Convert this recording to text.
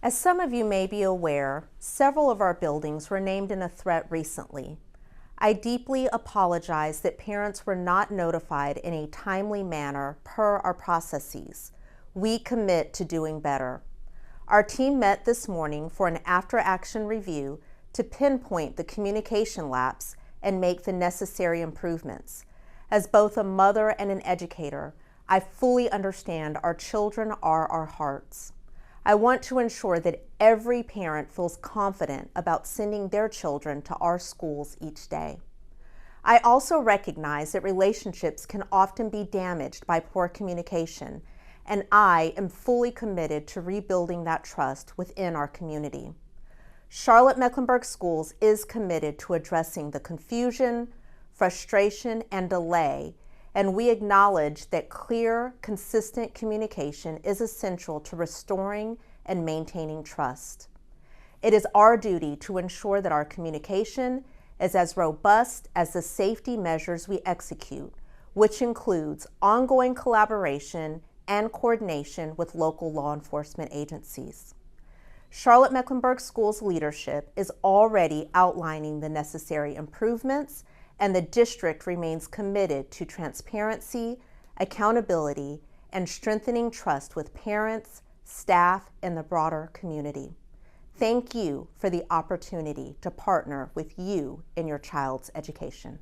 As some of you may be aware, several of our buildings were named in a threat recently. I deeply apologize that parents were not notified in a timely manner per our processes. We commit to doing better. Our team met this morning for an after-action review to pinpoint the communication lapse and make the necessary improvements. As both a mother and an educator, I fully understand our children are our hearts. I want to ensure that every parent feels confident about sending their children to our schools each day. I also recognize that relationships can often be damaged by poor communication, and I am fully committed to rebuilding that trust within our community. Charlotte-Mecklenburg Schools is committed to addressing the confusion, frustration, and delay, and we acknowledge that clear, consistent communication is essential to restoring and maintaining trust. It is our duty to ensure that our communication is as robust as the safety measures we execute, which includes ongoing collaboration and coordination with local law enforcement agencies. Charlotte-Mecklenburg Schools leadership is already outlining the necessary improvements, and the district remains committed to transparency, accountability, and strengthening trust with parents, staff, and the broader community. Thank you for the opportunity to partner with you in your child's education.